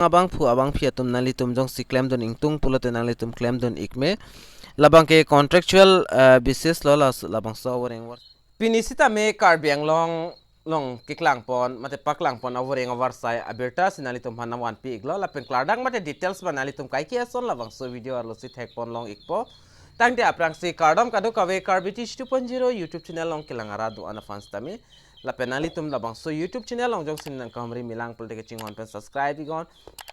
abang phu abang phi atum nali tum jong si claim don ingtung pulote nali tum claim don ikme labang ke contractual basis lo labang so wareng war pinisita me Karbi Anglong long kiklang pon mate paklang pon awareng war sai aberta sinali tum hanam wan pi iglo lapen klardang mate details banali tum kai ki ason labang so video arlo si thek pon long ikpo tangte aprang si kardom kadu kawe Karbi Teach 2.0 YouTube channel long kilangara do ana fans tami la penali tum labang so YouTube channel long jong sin nang kamri milang pulte ke chingon pen subscribe igon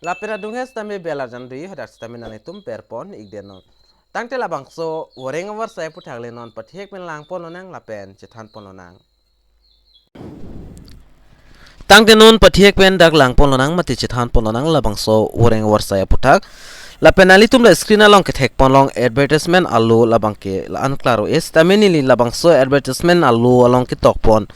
la pena dunges tami bela jandri hadat tami nani tum perpon igdenon tangte labang so wareng war sai puthagle non pathek pen lang pon nang la pen chethan pon nang tangte non pathek pen dak lang pon nang mati chethan pon nang labang so wareng war sai puthak la penali tum la screen along ke thek pon long advertisement allo labang ke la an claro es tameni li labang so advertisement allo along ke tok pon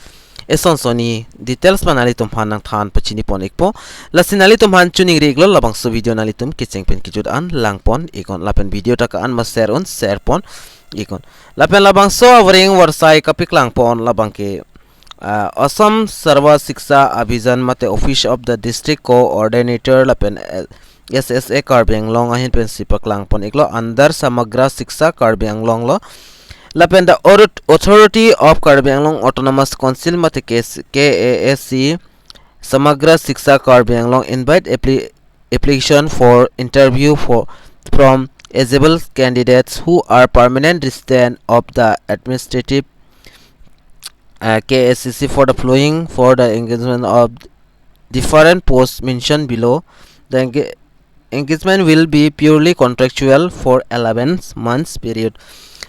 eson soni details panali tum han nang than pachini pon ekpo lasinali tum han chuning reglo labang so video nali tum kicheng pen kijut an lang pon ikon lapen video taka an ma share on share pon ikon lapen labang so awring warsai kapik lang pon labang ke Assam Sarva Shiksha Abhijan mate office of the district coordinator lapen SSA Karbi Anglong ahin pen PAKLANG pon iklo under Samagra Shiksha Karbi Anglong lo lapen the authority of Karbi Anglong Autonomous Council mate KASC Samagra Shiksha Karbi Anglong invite application for interview from eligible candidates who are permanent resident of the administrative KSCC for the following for the engagement of different posts mentioned below. The engagement will be purely contractual for 11 months period.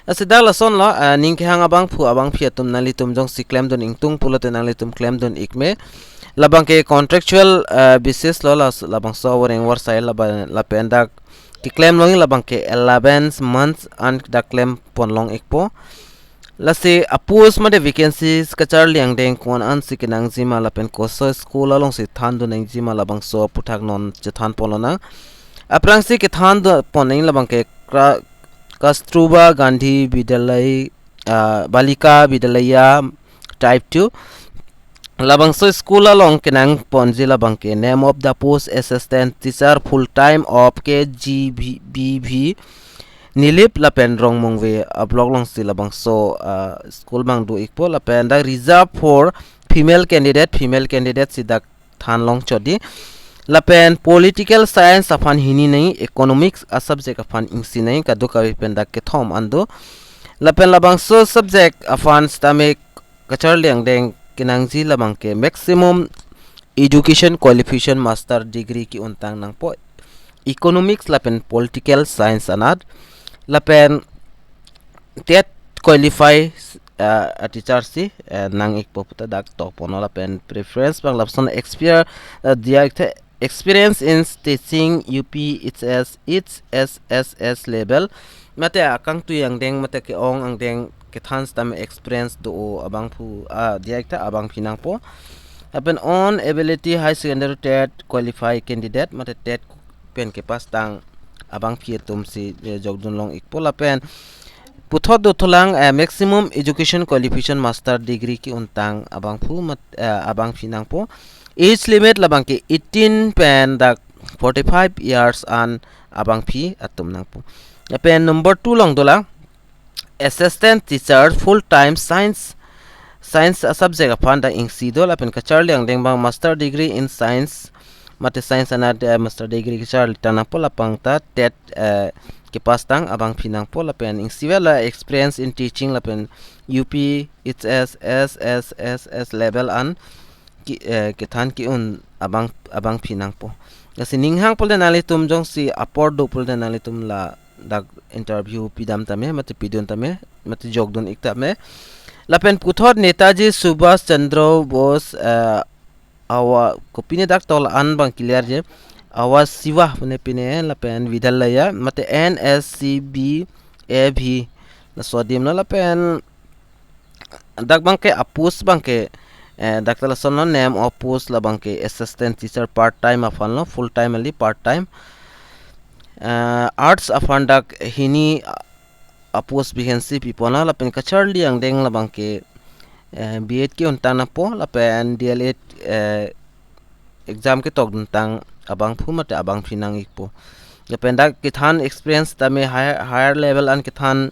Asida lason lo ning ke hang abang phu abang phi atum nali tum jong si claim don ingtung pulote nali tum claim don ikme labang ke contractual basis lo labang so wareng war sai lapen dak ki claim long labang ke 11 months and dak claim pon long ikpo lase apus made vacancies kachar liang deng kon an sikinang jima lapen koso school along si than do nang jima labang so puthak non chethan polona aprang si ke than do poneng labang ke Kastruba Gandhi Vidyalay Balika Vidyalaya type 2 labangso school along kenang ponji labang ke name of the post assistant teacher full time of KGBV nilip lapen rong mongwe blog long si labangso school bang do ikpo lapen da reserve for female candidate sidak than long chodi lapen political science afan hini nei economics a subject afan ingsi nei kadu kawi pendak ke thom ando lapen labang so subject afan stame kachar liang deng kinangji labang ke maximum education qualification master degree ki untang nang po economics lapen political science anad lapen tet qualify a teacher si nang ikpo puta dak to pono lapen preference bang lapson experience in teaching UP its SSS level mate akang tu yang deng mate ke ong ang deng ke thans tam experience do abang phu diakta abang pinang po happen on ability high secondary tet qualify candidate mate tet pen ke pas tang abang phi tum si jogdun long ikpo la pen puthot do tholang maximum education qualification master degree ki untang abang phu abang pinang po age limit labang ke 18 pen dak 45 years an abang phi atum nang po pen number 2 long dola assistant teacher full time science subject upon the ingsi dola pen kachar liang deng bang master degree in science mate science and master degree kachar litana po lapang ta tet ke pastang abang pinang po lapen ingsi wala experience in teaching lapen UP its SSS level an ke than ki un abang pinang po kasi ninghang pol denali tum jong si apor do pol denali tum la dak interview pidam tame mate pidon tame mate jogdon ikta me lapen puthot Netaji Subhash Chandra Bose awa kopine dak tol an bang clear je awa siwa pune pine lapen Vidyalaya mate NSCB AV la sodim la lapen dak bang ke apus bang ke Dr. Lasono name of post labang ke assistant teacher part time afan lo full time ali part time arts afan dak hini post vacancy pipona lapen kachar liang deng labang ke B.Ed ki untang na po lapen DL8 exam ke tok untang abang phu mate abang phinang ikpo dependa kithan experience tame higher level an kithan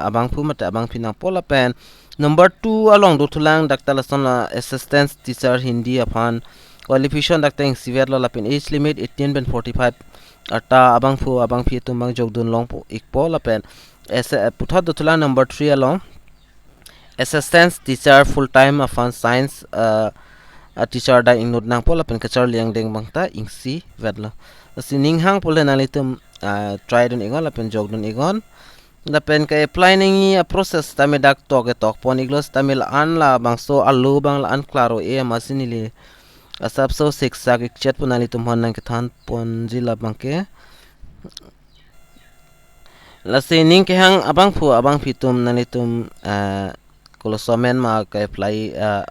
abang phu mate abang phinang pola pen number 2 along do thulang dakta lason assistant teacher hindi aphan qualification dakta ing civil la pen age limit 18 ben 45 ata abang phu abang phi tumang jogdun long po ikpo la pen puthat do thulang number 3 along assistant teacher full time aphan science a teacher da ing nang pola pen kachar liang deng bangta ing si vedlo sining hang pola nalitum try don igon la pen jogdun igon la pen ka apply ningi a process tame dak tok pon iglos tamil an la bangso alu bang la an claro e masinili asap so Shiksha ki chat punali tum hon nang kithan pon jila bangke la sining ke hang abang phitum nalitum kolosomen ma ka apply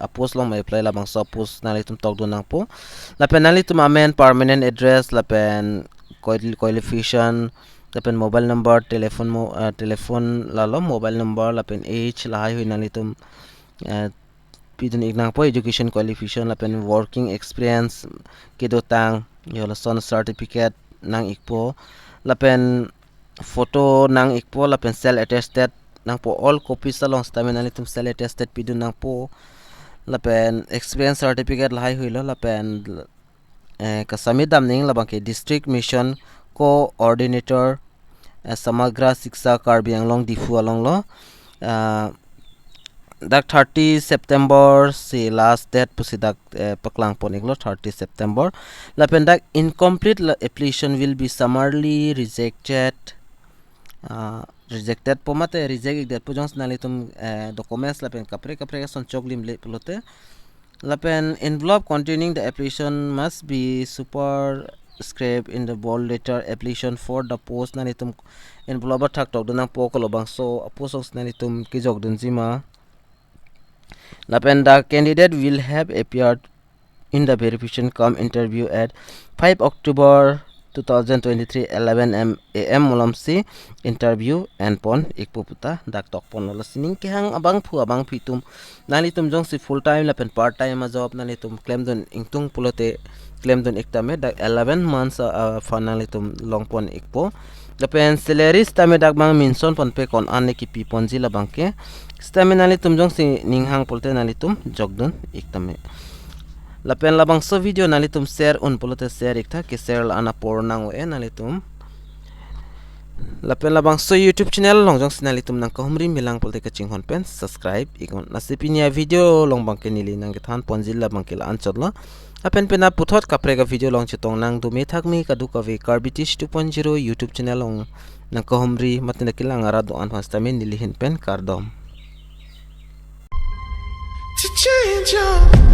apos long ma apply la bangso apos nalitum tok do nang po la pen nalitum amen permanent address la pen qualification la pen mobile number telephone lalo mobile number la pen age la hai nalitum pidun ignang po education qualification la pen working experience kidotang yola son certificate nang ikpo la pen photo nang ikpo la pen cell attested nang po all copies along stamina nalitum cell attested pidun nang po la pen experience certificate la hai huilo la pen kasami damning la bangke district mission coordinator Samagra Shiksha Karbi Anglong diphu along lo dak 30 September si last date pusi dak paklang poniglo 30 September la pen dak incomplete application will be summarily rejected rejected pomate reject dat pujong nalitum documents la pen kapre son choglim le pelote la pen envelope containing the application must be superscribed in the bold letter application for the post nalitum envelope thak tok dunang pokolo bangso apos nalitum kijog dun jima la pen the candidate will have appeared in the verification cum interview at 5 October 2023 11 am mulam si interview and pon ikpuputa dak tok pon lo sining ke hang abang phitum nalitum jong si full time la pen part time job nalitum claim don ingtung pulote claim don iktame dak 11 months fanalitum long pon ikpo la pen salaries tame dak bang minson pon pe kon ane ki pi ponji la bangke stamina nalitum jong si ninghang pulote nalitum jogdon iktame la pen labang so video nalitum share pulote share ikta ke share la ana pornang we nalitum la pen labang so YouTube channel long jong sinalitum nang kahumri milang pulote ka chinghon pen subscribe ikon nasipinia video long bang ke nili nang kithan ponjil la bang ke la anchotla apen pena puthot kaprega video long chitong nang du me thakmi ka du ka ve Karbitish 2.0 YouTube channel long nang kahumri matna kilang ara do an hastame nili hin pen kardom to change your